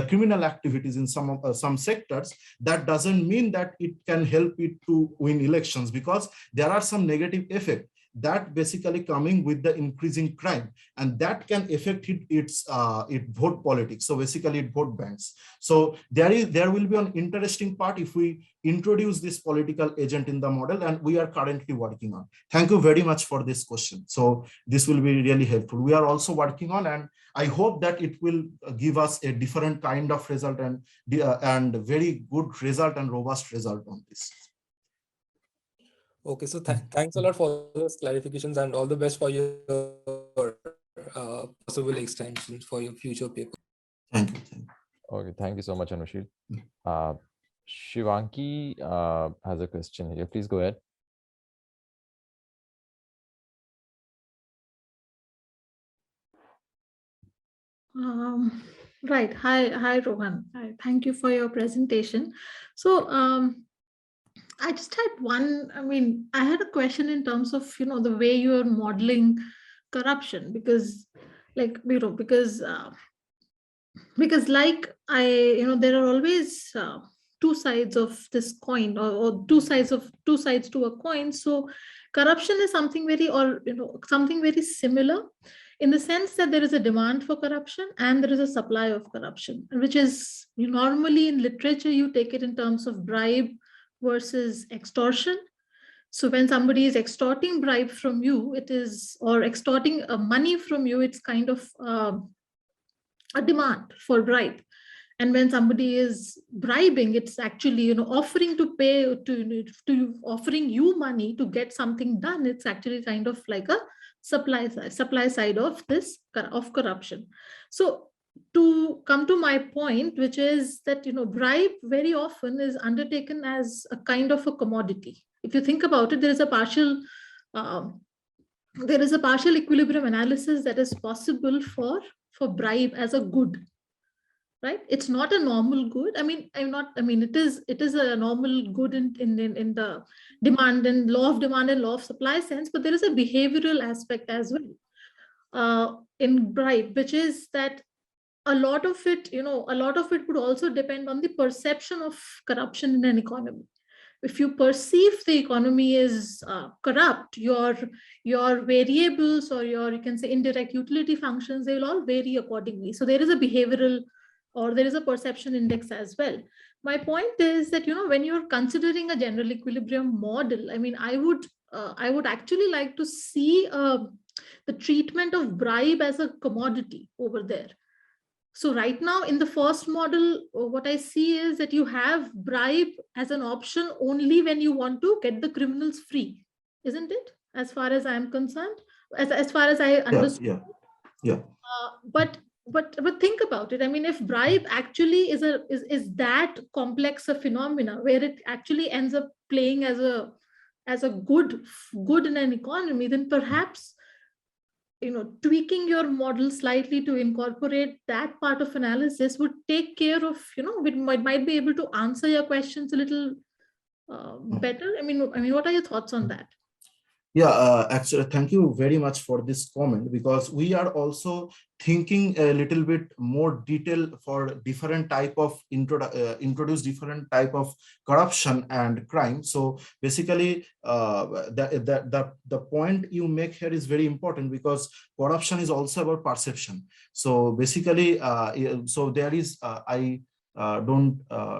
criminal activities in some sectors, that doesn't mean that it can help it to win elections, because there are some negative effects that basically coming with the increasing crime, and that can affect its vote politics. So basically it vote banks. So there will be an interesting part if we introduce this political agent in the model, and we are currently working on. Thank you very much for this question. So this will be really helpful. We are also working on, and I hope that it will give us a different kind of result and very good result and robust result on this. Okay, so thanks a lot for those clarifications, and all the best for your possible extensions for your future paper. Thank you. Okay, thank you so much, Anushil. Shivanki has a question here. Please go ahead. Right. Hi, Rohan. Hi. Thank you for your presentation. So I just had one, I had a question in terms of, the way you're modeling corruption, because like, because like there are always two sides of this coin, or two sides to a coin. So corruption is something something very similar, in the sense that there is a demand for corruption and there is a supply of corruption, which is normally in literature, you take it in terms of bribe versus extortion. So when somebody is extorting bribe from you, or extorting money from you, it's kind of a demand for bribe. And when somebody is bribing, it's actually offering to pay to offering you money to get something done. It's actually kind of like a supply side of this of corruption. So to come to my point, which is that bribe very often is undertaken as a kind of a commodity. If you think about it, there is a partial equilibrium analysis that is possible for bribe as a good. Right, it's not a normal good. It is a normal good in the demand and law of demand and law of supply sense, but there is a behavioral aspect as well in bribe, which is that a lot of it would also depend on the perception of corruption in an economy. If you perceive the economy is corrupt, your variables, or you can say indirect utility functions, they will all vary accordingly. So there is a behavioral or there is a perception index as well. My point is that, when you're considering a general equilibrium model, I mean, I would actually like to see the treatment of bribe as a commodity over there. So right now in the first model, what I see is that you have bribe as an option only when you want to get the criminals free, isn't it? As far as I'm concerned, as far as I understand. Yeah. But think about it. I mean, if bribe actually is that complex a phenomena where it actually ends up playing as a good in an economy, then perhaps tweaking your model slightly to incorporate that part of analysis would take care of, we might be able to answer your questions a little better. I mean, what are your thoughts on that? Yeah, actually, thank you very much for this comment, because we are also thinking a little bit more detail for different type of introduce different type of corruption and crime. So basically, the point you make here is very important, because corruption is also about perception. So basically, so there is I don't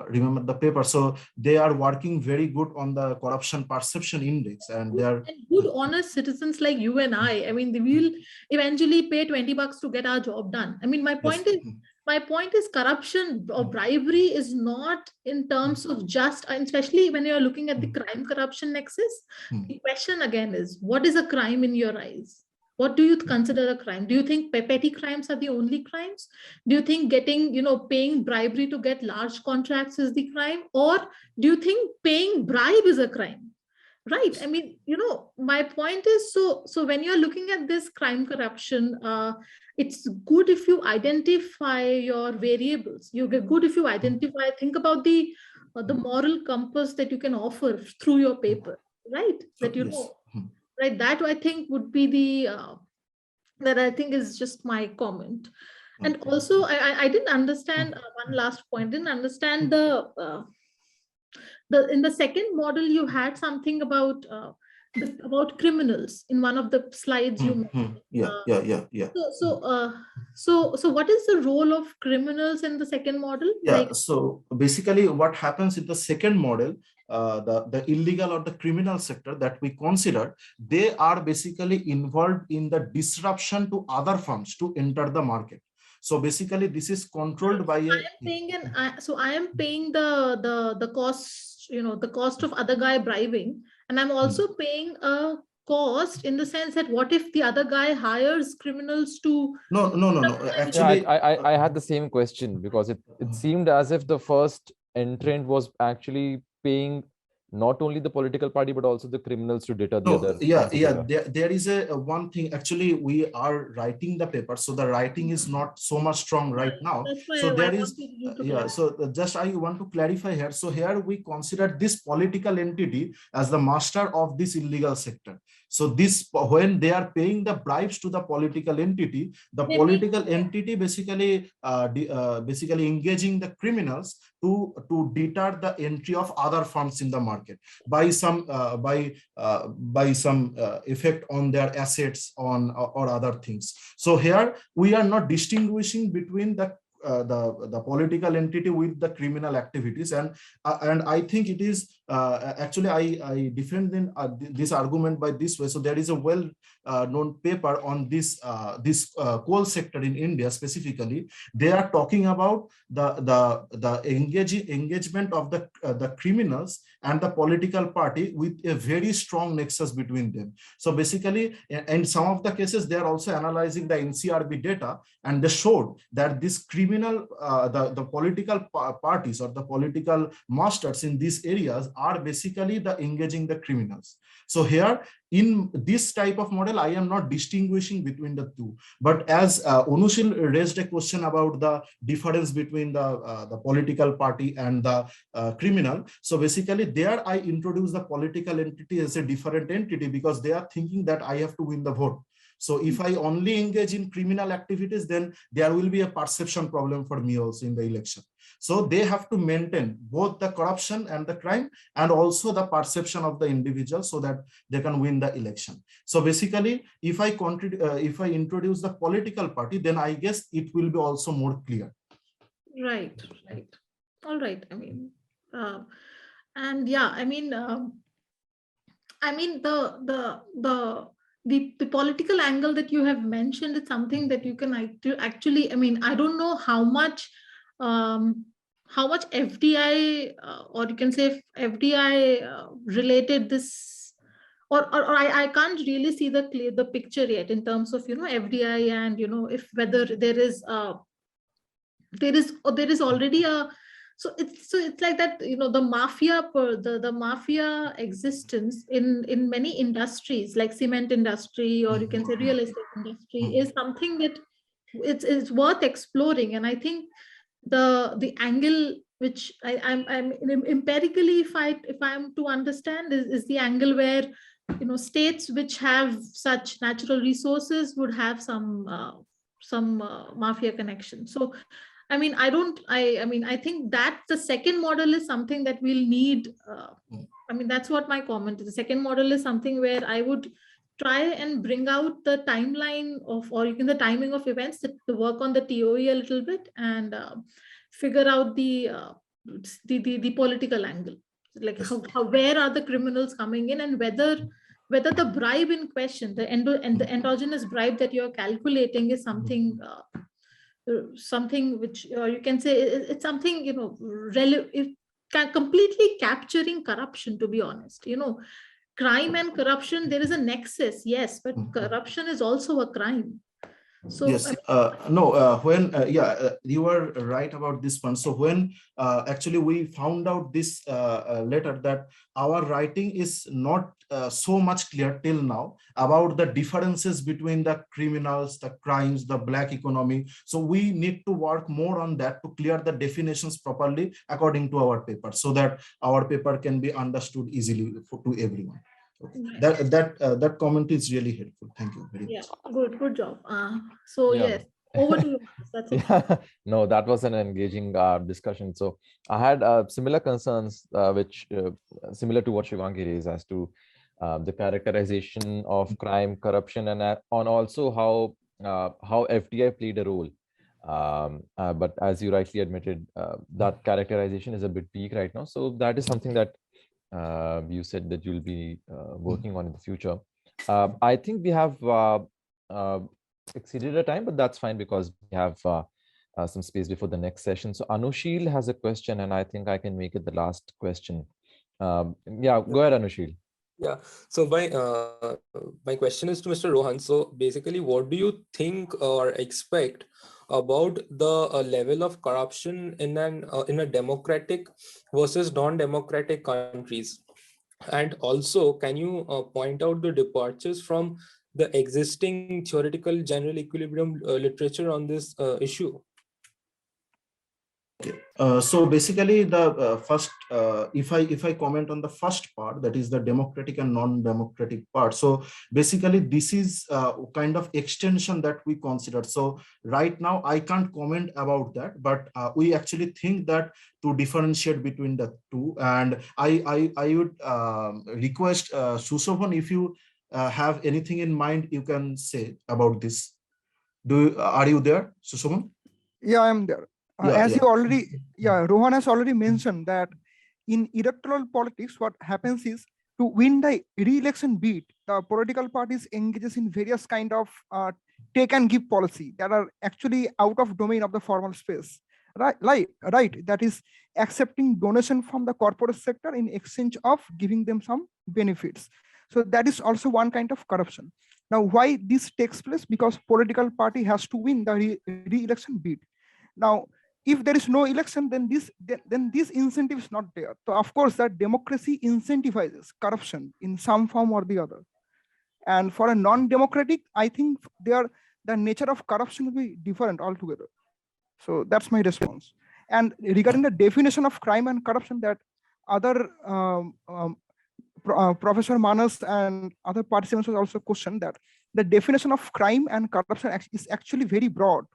remember the paper. So they are working very good on the corruption perception index, and they are good, honest citizens like you and I. I mean, they will eventually pay $20 to get our job done. I mean, my point is corruption or bribery is not in terms of just, and especially when you are looking at the crime corruption nexus. The question again is, what is a crime in your eyes? What do you consider a crime? Do you think petty crimes are the only crimes? Do you think paying bribery to get large contracts is the crime? Or do you think paying bribe is a crime? Right. I mean, my point is, so when you're looking at this crime corruption, it's good if you identify your variables. You get good if you identify, think about the moral compass that you can offer through your paper, right? That right, that I think would be the that I think is just my comment. And also I didn't understand one last point. Didn't understand in the second model you had something about criminals in one of the slides you mentioned. So what is the role of criminals in the second model? So basically what happens in the second model, the illegal or the criminal sector that we consider, they are basically involved in the disruption to other firms to enter the market. So basically this is controlled by I am paying the cost, the cost of other guy bribing, and I'm also paying a cost in the sense that what if the other guy hires criminals to actually I had the same question, because it seemed as if the first entrant was actually paying not only the political party but also the criminals to deter the other. There is a one thing. Actually, we are writing the paper, so the writing is not so much strong right now. So there is so just I want to clarify here. So here we consider this political entity as the master of this illegal sector. So this, when they are paying the bribes to the political entity, the political entity basically basically engaging the criminals to deter the entry of other firms in the market by some effect on their assets or other things. So here we are not distinguishing between the political entity with the criminal activities, and I think it is actually I defend this argument by this way. So there is a well known paper on this coal sector in India specifically. They are talking about the engagement of the criminals and the political party with a very strong nexus between them. So basically, in some of the cases, they are also analyzing the NCRB data, and they showed that this criminal the political parties or the political masters in these areas are basically engaging the criminals. So here in this type of model, I am not distinguishing between the two. But as Anushil raised a question about the difference between the political party and the criminal. So basically there I introduce the political entity as a different entity, because they are thinking that I have to win the vote. So if I only engage in criminal activities, then there will be a perception problem for me also in the election. So they have to maintain both the corruption and the crime, and also the perception of the individual, so that they can win the election. So basically, if I introduce the political party, then I guess it will be also more clear. Right. All right. And yeah, the political angle that you have mentioned is something that you can actually, I don't know um, how much FDI or you can say FDI related this, or I can't really see the picture yet in terms of FDI, and if whether there is already a, so it's like that, the mafia the mafia existence in many industries like cement industry, or you can say real estate industry, is something that it's worth exploring. And I think the angle which I'm empirically, if I'm to understand, is the angle where states which have such natural resources would have some mafia connection. So I think that the second model is something that we'll need. That's what my comment is. The second model is something where I would try and bring out the timeline of, or even the timing of events, to work on the TOE a little bit, and figure out the political angle, like how where are the criminals coming in, and whether the bribe in question, the endogenous bribe that you're calculating, is something which you can say it's something completely capturing corruption. To be honest, crime and corruption, there is a nexus, yes, but corruption is also a crime. So yes, you are right about this one. So when actually we found out this later, that our writing is not so much clear till now about the differences between the criminals, the crimes, the black economy. So we need to work more on that to clear the definitions properly according to our paper, so that our paper can be understood easily to everyone. Okay. That comment is really helpful. Thank you very much. Good job. So Yeah. yes, over to you. That's it. Yeah, no, that was an engaging discussion. So I had similar concerns, which similar to what Shivangi raised, as to the characterization of crime, corruption, and on also how FDI played a role. But as you rightly admitted, that characterization is a bit weak right now. So that is something that you said that you'll be working on in the future. I think we have exceeded our time, but that's fine because we have some space before the next session. So Anushil has a question, and I think I can make it the last question. Yeah, go ahead, Anushil. Yeah, so my question is to Mr. Rohan. So basically, what do you think or expect about the level of corruption in a democratic versus non-democratic countries? And also, can you point out the departures from the existing theoretical general equilibrium literature on this issue? So basically, the first, if I comment on the first part, that is the democratic and non-democratic part. So basically, this is kind of extension that we considered. So right now, I can't comment about that, but we actually think that to differentiate between the two. And I would request Sushovan, if you have anything in mind, you can say about this. Are you there, Sushovan? Yeah, I am there. Rohan has already mentioned that in electoral politics, what happens is, to win the re-election bid, the political parties engages in various kind of take and give policy that are actually out of domain of the formal space. Right. That is accepting donation from the corporate sector in exchange of giving them some benefits. So that is also one kind of corruption. Now, why this takes place? Because political party has to win the re-election bid. Now, if there is no election, then this incentive is not there. So of course, that democracy incentivizes corruption in some form or the other. And for a non-democratic, I think the nature of corruption will be different altogether. So that's my response. And regarding the definition of crime and corruption, that other Professor Manas and other participants will also question that the definition of crime and corruption is actually very broad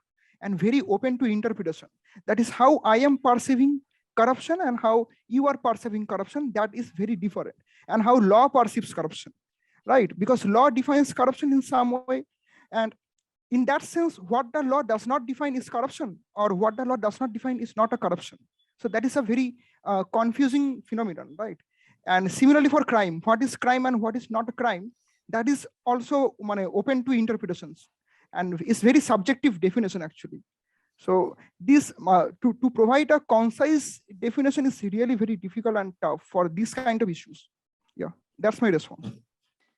and very open to interpretation. That is how I am perceiving corruption, and how you are perceiving corruption, that is very different. And how law perceives corruption, right? Because law defines corruption in some way, and in that sense, what the law does not define is corruption, or what the law does not define is not a corruption. So that is a very confusing phenomenon, right? And similarly for crime, what is crime and what is not a crime, that is also open to interpretations, and it's very subjective definition actually. So this to provide a concise definition is really very difficult and tough for this kind of issues. Yeah, that's my response.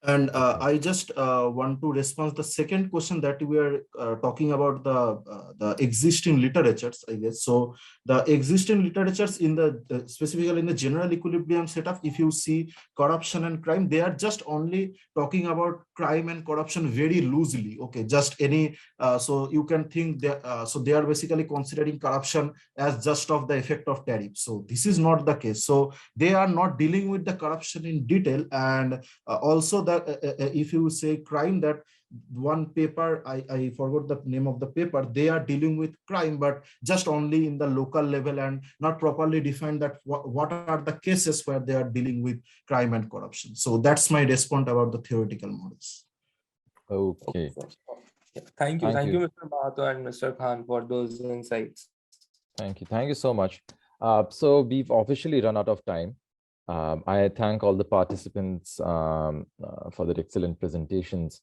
And I just want to respond the second question that we are talking about the existing literatures, I guess. So the existing literatures in the specifically in the general equilibrium setup, if you see corruption and crime, they are just only talking about crime and corruption very loosely. Okay, just any. So you can think that so they are basically considering corruption as just of the effect of tariff. So this is not the case. So they are not dealing with the corruption in detail, and also that if you say crime, that one paper, I forgot the name of the paper, they are dealing with crime, but just only in the local level and not properly defined that what are the cases where they are dealing with crime and corruption. So that's my response about the theoretical models. Okay. Thank you, Mr. Mahato and Mr. Khan, for those insights. Thank you so much. So we've officially run out of time. I thank all the participants for their excellent presentations,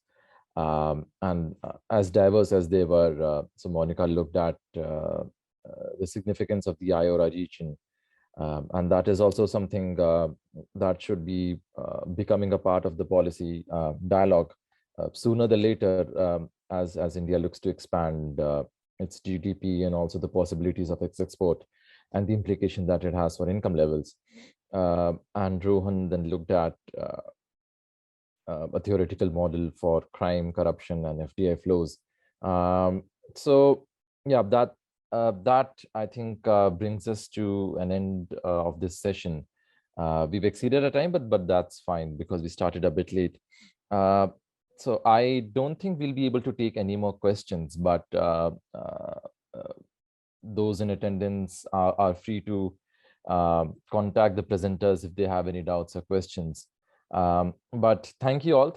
and as diverse as they were. So Monica looked at the significance of the IORA region, and that is also something that should be becoming a part of the policy dialogue sooner than later, as India looks to expand its GDP and also the possibilities of its export and the implication that it has for income levels. And Rohan then looked at a theoretical model for crime, corruption, and FDI flows. So yeah, that I think brings us to an end of this session. We've exceeded our time, but that's fine because we started a bit late. So I don't think we'll be able to take any more questions, but those in attendance are free to contact the presenters if they have any doubts or questions. But thank you all,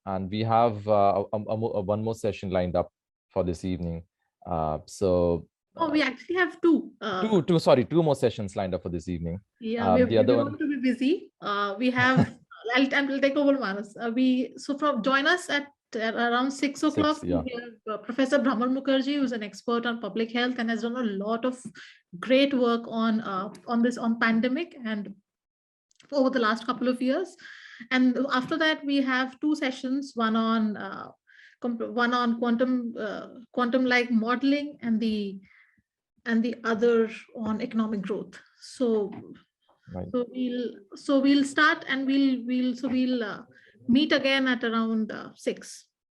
and we have one more session lined up for this evening. We actually have two. Two more sessions lined up for this evening. Yeah, we're going to be busy. We have. I'll take over, Manas. Join us at around 6 o'clock. Yeah. We have Professor Brahman Mukherjee, who's an expert on public health and has done a lot of great work on pandemic and over the last couple of years. And after that, we have two sessions: one on quantum-like modeling, and the other on economic growth. So. Right. So we'll start, and we'll meet again at around 6.